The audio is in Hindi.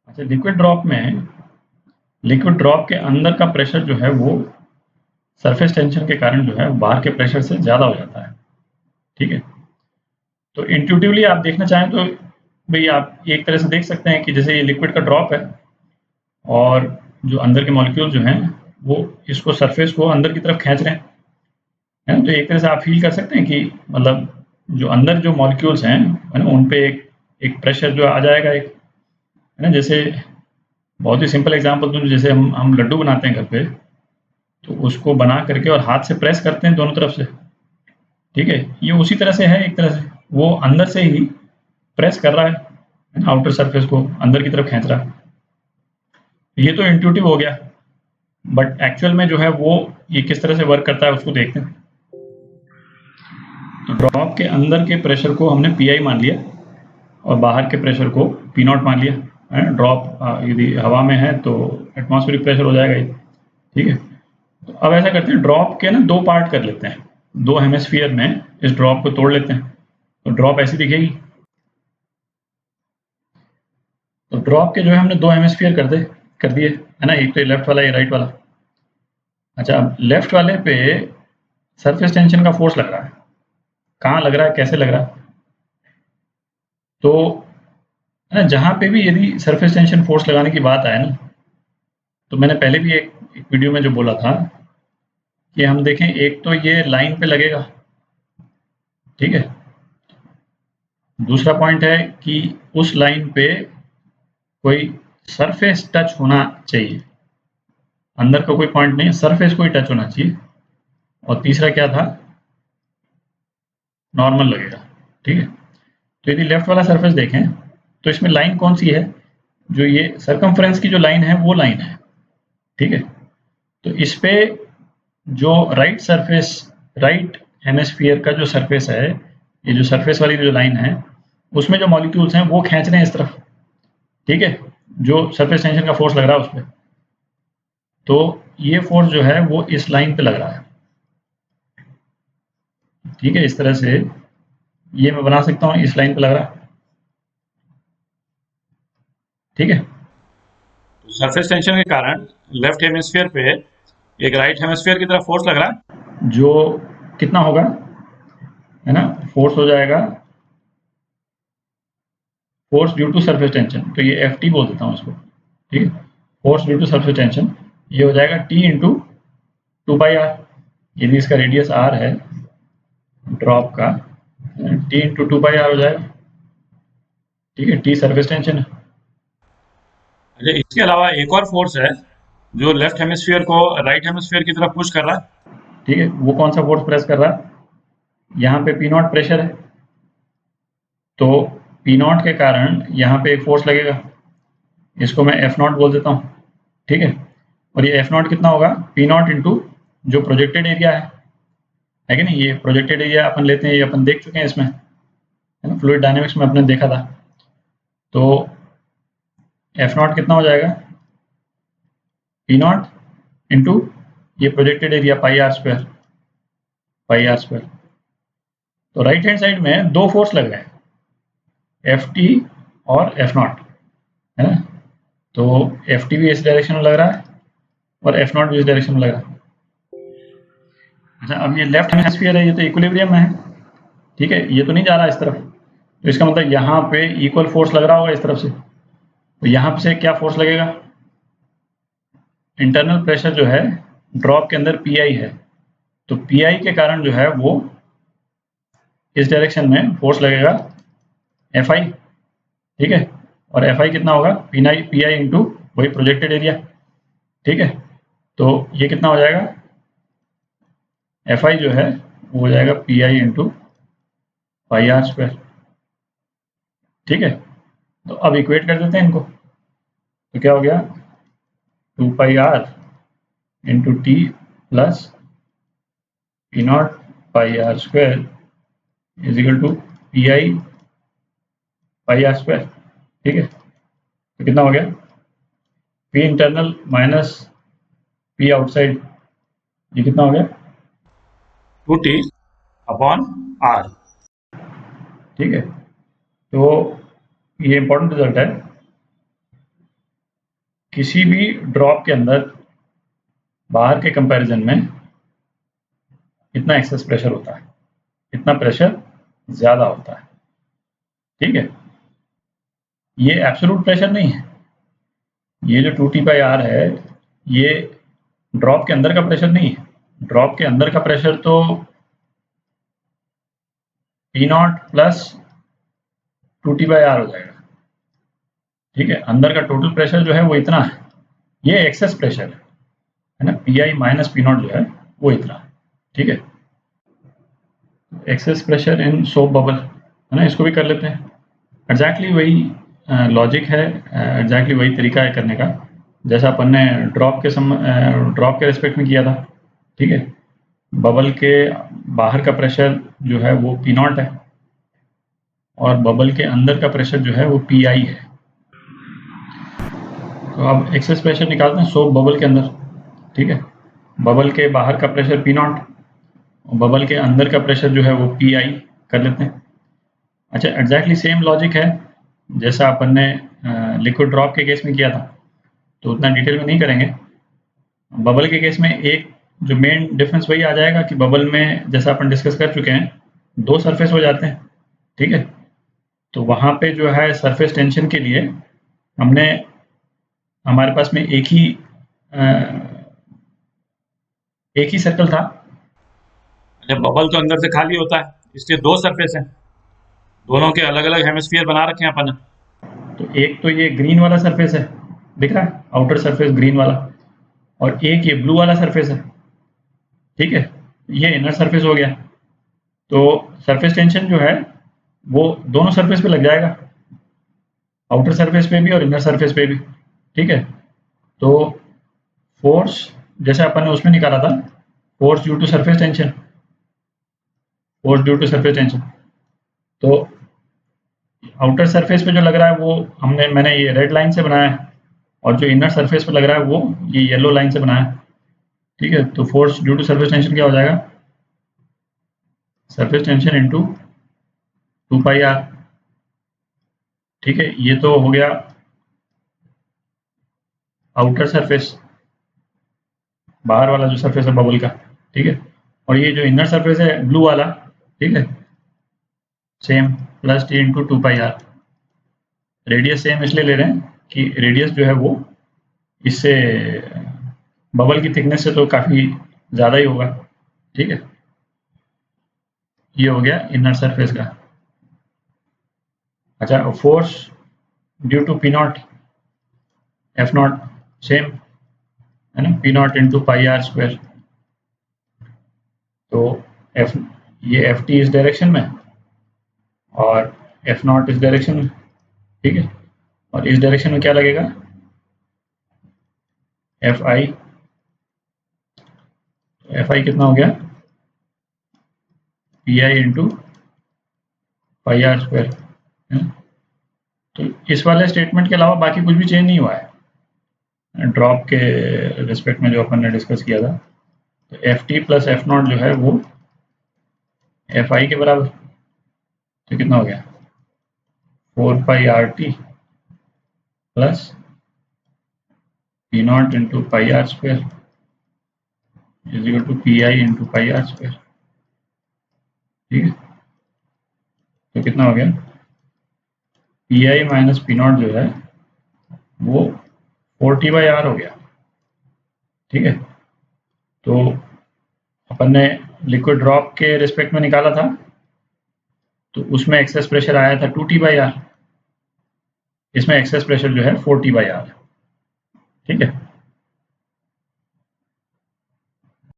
अच्छा, लिक्विड ड्रॉप के अंदर का प्रेशर जो है वो सरफेस टेंशन के कारण जो है बाहर के प्रेशर से ज़्यादा हो जाता है। ठीक है? तो इंट्यूटिवली आप देखना चाहें तो भई आप एक तरह से देख सकते हैं कि जैसे ये लिक्विड का ड्रॉप है और जो अंदर के मॉलिक्यूल जो हैं वो इसको सरफेस को अंदर की तरफ खींच रहे हैं। है ना? तो एक तरह से आप फ़ील कर सकते हैं कि मतलब जो अंदर जो मॉलिक्यूल्स हैं, है ना? उन पे एक प्रेशर जो आ जाएगा एक, है ना? जैसे बहुत ही सिंपल एग्ज़ाम्पल दूँ, जैसे हम लड्डू बनाते हैं घर पे, तो उसको बना करके और हाथ से प्रेस करते हैं दोनों तरफ से, ठीक है? ये उसी तरह से है एक तरह से, वो अंदर से ही प्रेस कर रहा है ना? आउटर सरफेस को अंदर की तरफ खींच रहा है। ये तो इंट्यूटिव हो गया, बट एक्चुअल में जो है वो ये किस तरह से वर्क करता है उसको देखते हैं। तो ड्रॉप के अंदर के प्रेशर को हमने पी मान लिया और बाहर के प्रेशर को पी नॉट मान लिया, है? ड्रॉप यदि हवा में है तो एटमॉस्फेरिक प्रेशर हो जाएगा ये, ठीक है? तो अब ऐसा करते हैं, ड्रॉप के ना दो पार्ट कर लेते हैं, दो हेमिस्फीयर में इस ड्रॉप को तोड़ लेते हैं, तो ड्रॉप ऐसी दिखेगी। तो ड्रॉप के जो है हमने दो हेमिस्फीयर कर दिए, है ना? एक तो लेफ्ट वाला, ये राइट वाला। अच्छा, अब लेफ्ट वाले पे सरफेस टेंशन का फोर्स लग रहा है, कहाँ लग रहा है, कैसे लग रहा है? तो है ना, जहाँ पे भी यदि सरफेस टेंशन फोर्स लगाने की बात आए ना, तो मैंने पहले भी एक वीडियो में जो बोला था कि हम देखें, एक तो ये लाइन पे लगेगा, ठीक है? दूसरा पॉइंट है कि उस लाइन पे कोई सरफेस टच होना चाहिए, अंदर का कोई पॉइंट नहीं है, सरफेस को ही टच होना चाहिए। और तीसरा क्या था, नॉर्मल लगेगा, ठीक है? तो यदि लेफ्ट वाला सरफेस देखें तो इसमें लाइन कौन सी है, जो ये सरकमफ्रेंस की जो लाइन है वो लाइन है, ठीक है? तो इस पे जो राइट हेमिस्फीयर का जो सरफेस है, ये जो सरफेस वाली जो लाइन है, उसमें जो मॉलिक्यूल्स हैं वो खींच रहे हैं इस तरफ, ठीक है? जो सरफेस टेंशन का फोर्स लग रहा है उस पर, तो ये फोर्स जो है वो इस लाइन पे लग रहा है, ठीक है? इस तरह से ये मैं बना सकता हूँ, इस लाइन पे लग रहा है, ठीक है? तो सरफेस टेंशन के कारण लेफ्ट हेमिस्फीयर पे एक राइट हेमिस्फीयर की तरफ फोर्स लग रहा है, जो कितना होगा, है ना? फोर्स हो जाएगा force due to surface tension, तो ये एफ टी बोल देता हूँ इसको, ठीक है? Force due to surface tension ये हो जाएगा T into two by R, यदि इसका रेडियस आर है ड्रॉप का, T into two by R हो जाएगा, ठीक है? टी सरफेस टेंशन है। अच्छा, इसके अलावा एक और फोर्स है जो लेफ्ट हेमिस्फीयर को राइट हेमिस्फीयर की तरफ पुश कर रहा है, ठीक है? वो कौन सा फोर्स प्रेस कर रहा है, यहाँ पे पी नॉट प्रेशर है, तो पी नॉट के कारण यहाँ पे एक फोर्स लगेगा, इसको मैं एफ नॉट बोल देता हूँ, ठीक है? और ये एफ नॉट कितना होगा, पी नॉट इंटू जो प्रोजेक्टेड एरिया है कि नहीं? ये प्रोजेक्टेड एरिया अपन लेते हैं, ये अपन देख चुके हैं इसमें, है ना? फ्लूइड डायनेमिक्स में अपने देखा था। तो एफ नॉट कितना हो जाएगा, पी नॉट इंटू ये projected area pi R square. तो राइट हैंड साइड में दो फोर्स लग रहे हैं, एफ टी और एफ नॉट, है ना? तो एफ टी भी इस डायरेक्शन में लग रहा है और एफ नॉट भी इस डायरेक्शन में लग रहा है। अच्छा, अब ये लेफ्ट हेमिस्फीयर है, ये तो इक्विलिब्रियम में है, ठीक है? ये तो नहीं जा रहा इस तरफ, तो इसका मतलब यहाँ पे इक्वल फोर्स लग रहा होगा इस तरफ से, तो यहाँ से क्या फोर्स लगेगा, इंटरनल प्रेशर जो है ड्रॉप के अंदर पी आई है, तो पी आई के कारण जो है वो इस डायरेक्शन में फोर्स लगेगा एफ आई, ठीक है? और एफ आई कितना होगा, पी आई इंटू वही प्रोजेक्टेड एरिया, ठीक है? तो ये कितना हो जाएगा, एफ आई जो है वो हो जाएगा P I into pi R square, ठीक है? तो अब इक्वेट कर देते हैं इनको, तो क्या हो गया, two pi R into T plus P naught pi R square is equal to P I pi R square, ठीक है? तो कितना हो गया, P internal minus P outside, ये कितना हो गया, टू टी अपॉन आर, ठीक है? तो ये इंपॉर्टेंट रिजल्ट है, किसी भी ड्रॉप के अंदर बाहर के कंपैरिजन में इतना एक्सेस प्रेशर होता है, इतना प्रेशर ज़्यादा होता है, ठीक है। ये एब्सोल्यूट प्रेशर नहीं है, ये जो 2T/R है ये ड्रॉप के अंदर का प्रेशर नहीं है। ड्रॉप के अंदर का प्रेशर तो P0 प्लस 2T/R हो जाएगा, ठीक है। अंदर का टोटल प्रेशर जो है वो इतना है, ये एक्सेस प्रेशर है ना, PI माइनस P0 जो है वो इतना, ठीक है। Excess pressure in soap bubble है ना, इसको भी कर लेते हैं। एग्जैक्टली वही लॉजिक है, एग्जैक्टली वही तरीका है करने का जैसा अपन ने ड्रॉप के रिस्पेक्ट में किया था, ठीक है। बबल के बाहर का प्रेशर जो है वो P0 है और बबल के अंदर का प्रेशर जो है वो PI है। तो अब एक्सेस प्रेशर निकालते हैं सोप बबल के अंदर, ठीक है। बबल के बाहर का प्रेशर P0 और बबल के अंदर का प्रेशर जो है वो PI कर लेते हैं। अच्छा, एग्जैक्टली सेम लॉजिक है जैसा अपन ने लिक्विड ड्रॉप के केस में किया था, तो उतना डिटेल में नहीं करेंगे। बबल के केस में एक जो मेन डिफरेंस वही आ जाएगा कि बबल में जैसा अपन डिस्कस कर चुके हैं 2 सरफेस हो जाते हैं, ठीक है। तो वहाँ पे जो है सरफेस टेंशन के लिए हमारे पास में एक ही सर्कल था। जब बबल तो अंदर से खाली होता है, इसलिए 2 सरफेस हैं, दोनों के अलग अलग हेमिस्फीयर बना रखे हैं अपन ने। तो एक तो ये ग्रीन वाला सरफेस है, दिख रहा है आउटर सरफेस ग्रीन वाला, और एक ये ब्लू वाला सरफेस है, ठीक है। ये इनर सरफेस हो गया। तो सरफेस टेंशन जो है वो दोनों सरफेस पे लग जाएगा, आउटर सरफेस पे भी और इनर सरफेस पे भी, ठीक है। तो फोर्स जैसे अपन ने उसमें निकाला था, force due to surface tension, force due to surface tension, तो आउटर सरफेस पे जो लग रहा है वो मैंने ये रेड लाइन से बनाया है, और जो इनर सरफेस पे लग रहा है वो ये येलो लाइन से बनाया है, ठीक है। तो force due to surface tension क्या हो जाएगा, सरफेस टेंशन इंटू 2πr, ठीक है। ये तो हो गया आउटर सरफेस, बाहर वाला जो सरफेस है बबल का, ठीक है। और ये जो इनर सरफेस है ब्लू वाला, ठीक है, same plus T into 2πr। Radius same इसलिए ले रहे हैं कि रेडियस जो है वो इससे बबल की थिकनेस से तो काफ़ी ज़्यादा ही होगा, ठीक है। ये हो गया इनर सरफेस का। अच्छा, force due to P0 F0 same है ना, P0 इंटू πr²। तो ये Ft इस डायरेक्शन में और F0 इस डायरेक्शन में, ठीक है। और इस डायरेक्शन में क्या लगेगा, Fi। Fi कितना हो गया, Pi इंटू πr², है ना। तो इस वाले स्टेटमेंट के अलावा बाकी कुछ भी चेंज नहीं हुआ है ड्रॉप के रिस्पेक्ट में जो अपन ने डिस्कस किया था। तो Ft प्लस F0 जो है वो Fi के बराबर, तो कितना हो गया 4πRT plus P0 into πr² is equal to Pi into πr², ठीक है। तो कितना हो गया, Pi माइनस P0 जो है वो 4T/R हो गया, ठीक है। तो अपन ने लिक्विड ड्रॉप के रिस्पेक्ट में निकाला था, तो उसमें एक्सेस प्रेशर आया था 2T/R, इसमें एक्सेस प्रेशर जो है 4T/R, ठीक है।